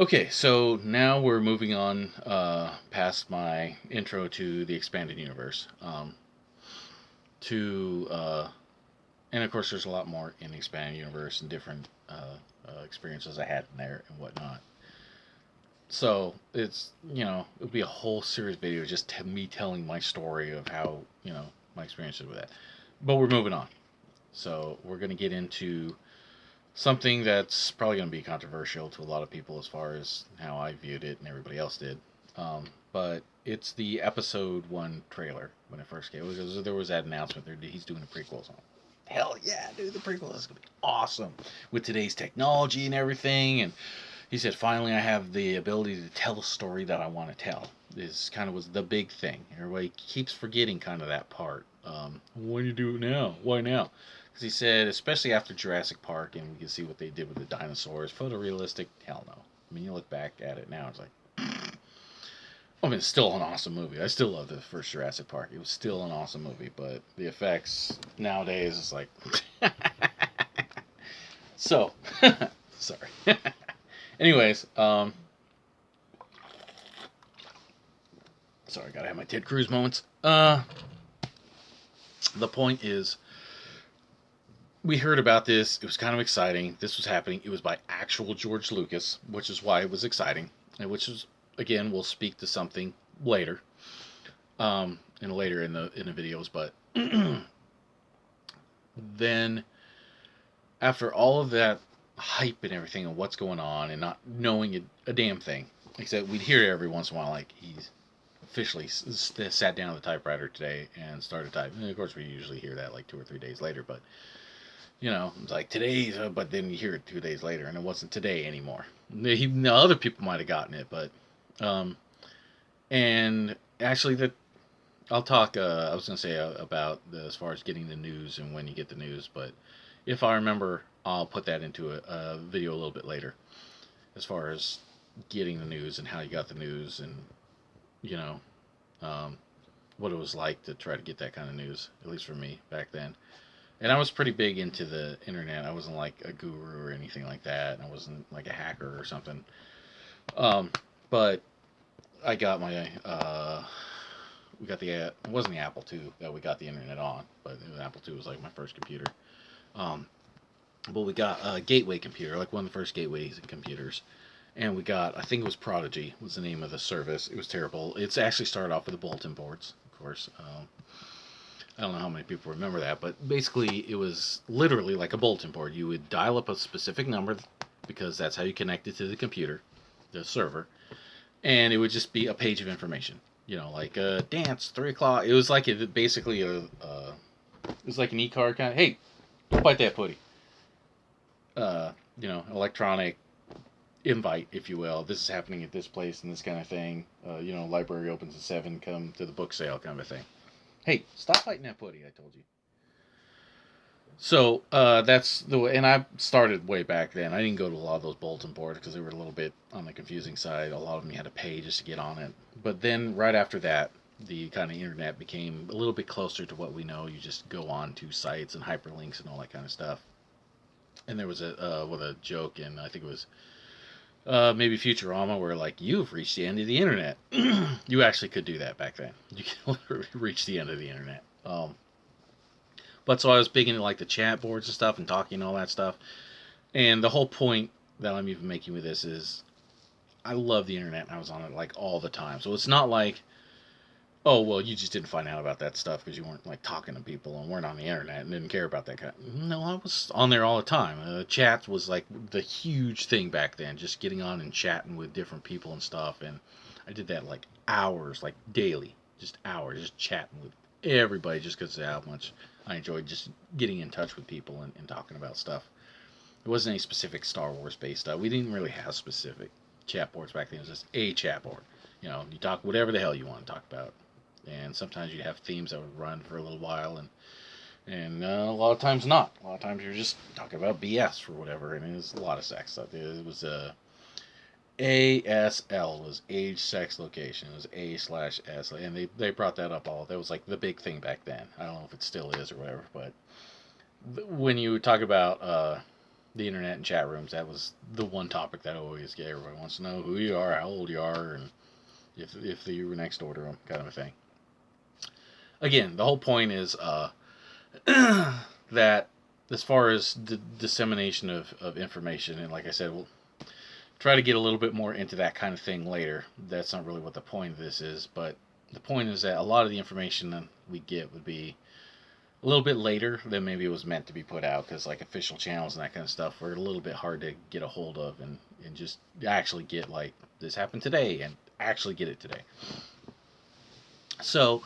Okay, so now we're moving on past my intro to the expanded universe. To And of course, there's a lot more in the expanded universe and different experiences I had in there and whatnot. So it'll be a whole series of videos just me telling my story of how my experiences with that. But we're moving on. So we're going to get into something that's probably going to be controversial to a lot of people as far as how I viewed it and everybody else did. But it's the episode one trailer when it first came. Because there was that announcement there he's doing the prequels on. Hell yeah, dude, the prequel is gonna be awesome with today's technology and everything. And he said, finally, I have the ability to tell a story that I want to tell. This kind of was the big thing. Everybody keeps forgetting kind of that part. Why do you do it now? Why now? Because he said, especially after Jurassic Park, and we can see what they did with the dinosaurs, photorealistic. Hell no. I mean, you look back at it now, it's like, I mean, it's still an awesome movie. I still love the first Jurassic Park. It was still an awesome movie, but the effects nowadays is like, so, sorry. Anyways, sorry, I gotta have my Ted Cruz moments. The point is, we heard about this. It was kind of exciting. This was happening. It was by actual George Lucas, which is why it was exciting, and which is again we'll speak to something later, and later in the videos. But then after all of that hype and everything and what's going on and not knowing a damn thing, except we'd hear it every once in a while, like he's officially sat down at the typewriter today and started typing. And of course, we usually hear that like 2 or 3 days later, but it's like today's, but then you hear it 2 days later, and it wasn't today anymore. Other people might have gotten it, but and actually, that I'll talk. I was gonna say about as far as getting the news and when you get the news, but if I remember, I'll put that into a video a little bit later, as far as getting the news and how you got the news and you know um, what it was like to try to get that kind of news, at least for me back then. And I was pretty big into the internet. I wasn't like a guru or anything like that. I wasn't like a hacker or something. Um, but I got my we got the it wasn't the Apple II that we got the internet on, but the Apple II was like my first computer. Um, but we got a gateway computer, like one of the first gateway computers, and we got, I think it was Prodigy was the name of the service. It was terrible. It's actually started off with the bulletin boards, of course. I don't know how many people remember that, but basically it was literally like a bulletin board. You would dial up a specific number because that's how you connected to the computer, the server, and it would just be a page of information. Like dance 3 o'clock. It was like basically it was like an e-card kind of. Hey, don't bite that putty. Electronic invite, if you will. This is happening at this place and this kind of thing. Library opens at 7. Come to the book sale, kind of a thing. Hey, stop biting that putty, I told you. So that's the way, and I started way back then. I didn't go to a lot of those bulletin boards because they were a little bit on the confusing side. A lot of them you had to pay just to get on it. But then right after that, the kind of internet became a little bit closer to what we know. You just go on to sites and hyperlinks and all that kind of stuff. And there was a joke, and I think it was maybe Futurama, where like you've reached the end of the internet. You actually could do that back then. You could literally reach the end of the internet. But so I was big into like the chat boards and stuff and talking and all that stuff. And the whole point that I'm even making with this is I love the internet and I was on it like all the time. So it's not like, oh, well, you just didn't find out about that stuff because you weren't like talking to people and weren't on the internet and didn't care about that kind of. No, I was on there all the time. Chat was like the huge thing back then, just getting on and chatting with different people and stuff. And I did that like hours, like daily, just hours, just chatting with everybody just because of how much I enjoyed just getting in touch with people and talking about stuff. It wasn't any specific Star Wars based stuff. We didn't really have specific chat boards back then. It was just a chat board. You talk whatever the hell you want to talk about. And sometimes you'd have themes that would run for a little while, and a lot of times not. A lot of times you're just talking about BS for whatever, and it was a lot of sex stuff. It was ASL was age, sex, location. It was A/S, and they brought that up all. That was like the big thing back then. I don't know if it still is or whatever, but when you talk about the internet and chat rooms, that was the one topic that I always get. Everybody wants to know who you are, how old you are, and if you were next door to them, kind of a thing. Again, the whole point is that as far as the dissemination of information, and like I said, we'll try to get a little bit more into that kind of thing later. That's not really what the point of this is, but the point is that a lot of the information that we get would be a little bit later than maybe it was meant to be put out, because like official channels and that kind of stuff were a little bit hard to get a hold of and just actually get like this happened today and actually get it today. So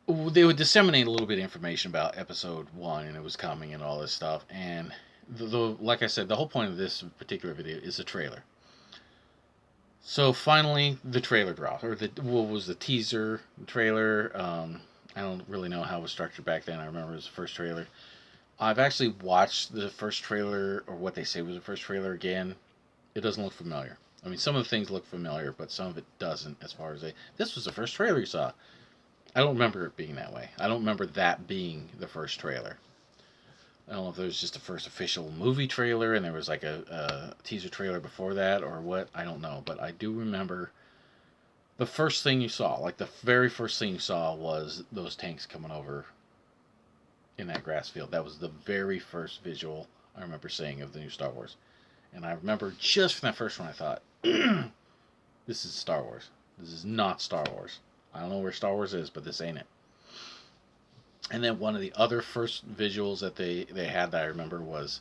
they would disseminate a little bit of information about episode 1 and it was coming and all this stuff, and like I said, the whole point of this particular video is the trailer. So finally the trailer dropped, or what was the teaser trailer. I don't really know how it was structured back then. I remember it was the first trailer. I've actually watched the first trailer, or what they say was the first trailer, again. It doesn't look familiar. I mean, some of the things look familiar, but some of it doesn't, as far as this was the first trailer you saw. I don't remember it being that way. I don't remember that being the first trailer. I don't know if there was just the first official movie trailer and there was like a teaser trailer before that or what. I don't know. But I do remember the first thing you saw, like the very first thing you saw, was those tanks coming over in that grass field. That was the very first visual I remember seeing of the new Star Wars. And I remember just from that first one I thought, this is Star Wars. This is not Star Wars. I don't know where Star Wars is, but this ain't it. And then one of the other first visuals that they had that I remember was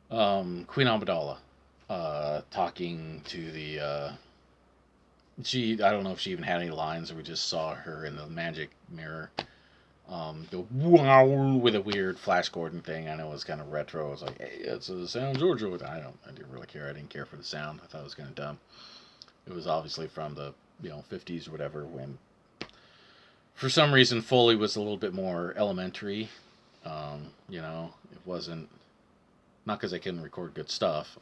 Queen Amidala talking to the... I don't know if she even had any lines, or we just saw her in the magic mirror. The wow with a weird Flash Gordon thing. I know it was kind of retro. I was like, hey, that's the sound Georgia with. I didn't really care. I didn't care for the sound. I thought it was kind of dumb. It was obviously from the 50s or whatever, when for some reason Foley was a little bit more elementary. It wasn't, not because I couldn't record good stuff.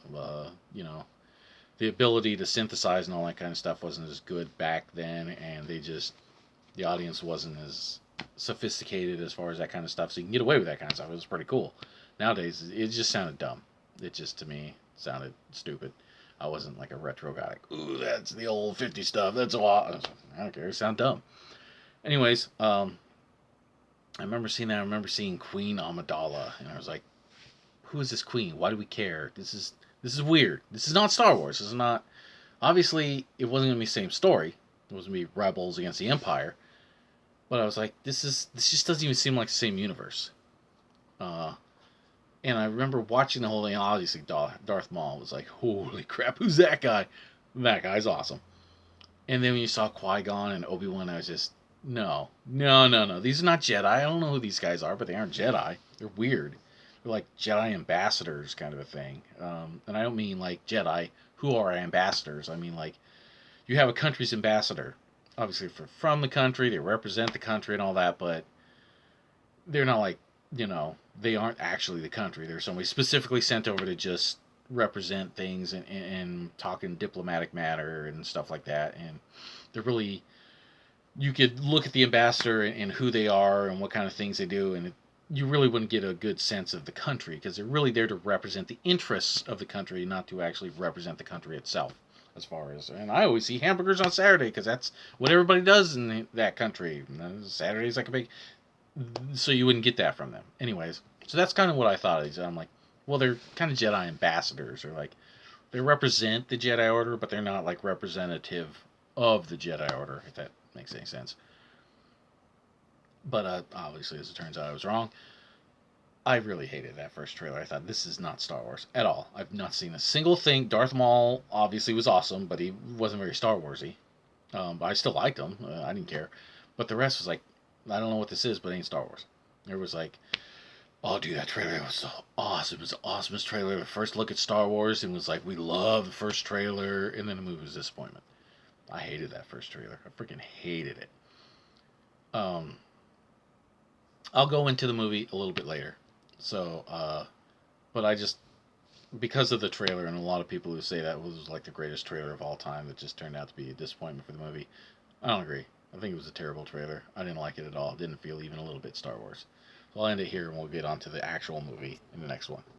The ability to synthesize and all that kind of stuff wasn't as good back then, and the audience wasn't as sophisticated as far as that kind of stuff, so you can get away with that kind of stuff. It was pretty cool. Nowadays, it just sounded dumb. It just, to me, sounded stupid. I wasn't like a retro guy, like, ooh, that's the old 50 stuff, that's a lot. I don't care, it sounds dumb. Anyways, I remember seeing that. I remember seeing Queen Amidala, and I was like, who is this queen? Why do we care? This is weird. This is not Star Wars. This is not... Obviously, it wasn't going to be the same story. It was going to be rebels against the Empire. But I was like, this just doesn't even seem like the same universe. And I remember watching the whole thing. Obviously, Darth Maul was like, holy crap, who's that guy? That guy's awesome. And then when you saw Qui-Gon and Obi-Wan, I was just, no. These are not Jedi. I don't know who these guys are, but they aren't Jedi. They're weird. They're like Jedi ambassadors kind of a thing. And I don't mean like Jedi who are ambassadors. I mean like you have a country's ambassador. Obviously from the country, they represent the country and all that, but they're not like, they aren't actually the country. They're somebody specifically sent over to just represent things and talk in diplomatic matter and stuff like that. And they're really, you could look at the ambassador and who they are and what kind of things they do, and you really wouldn't get a good sense of the country, because they're really there to represent the interests of the country, not to actually represent the country itself. As far as, and I always see hamburgers on Saturday because that's what everybody does in that country. Saturday's like a big, so you wouldn't get that from them. Anyways, so that's kind of what I thought. I'm like, well, they're kind of Jedi ambassadors, or like they represent the Jedi Order, but they're not like representative of the Jedi Order, if that makes any sense. But obviously, as it turns out, I was wrong. I really hated that first trailer. I thought, this is not Star Wars at all. I've not seen a single thing. Darth Maul obviously was awesome, but he wasn't very Star Warsy. But I still liked him. I didn't care. But the rest was like, I don't know what this is, but it ain't Star Wars. There was like, oh, dude, that trailer was so awesome. It was the awesomest trailer. The first look at Star Wars, and was like, we love the first trailer, and then the movie was a disappointment. I hated that first trailer. I freaking hated it. I'll go into the movie a little bit later. So, but I just, because of the trailer, and a lot of people who say that was like the greatest trailer of all time, that just turned out to be a disappointment for the movie, I don't agree. I think it was a terrible trailer. I didn't like it at all. It didn't feel even a little bit Star Wars. So I'll end it here, and we'll get on to the actual movie in the next one.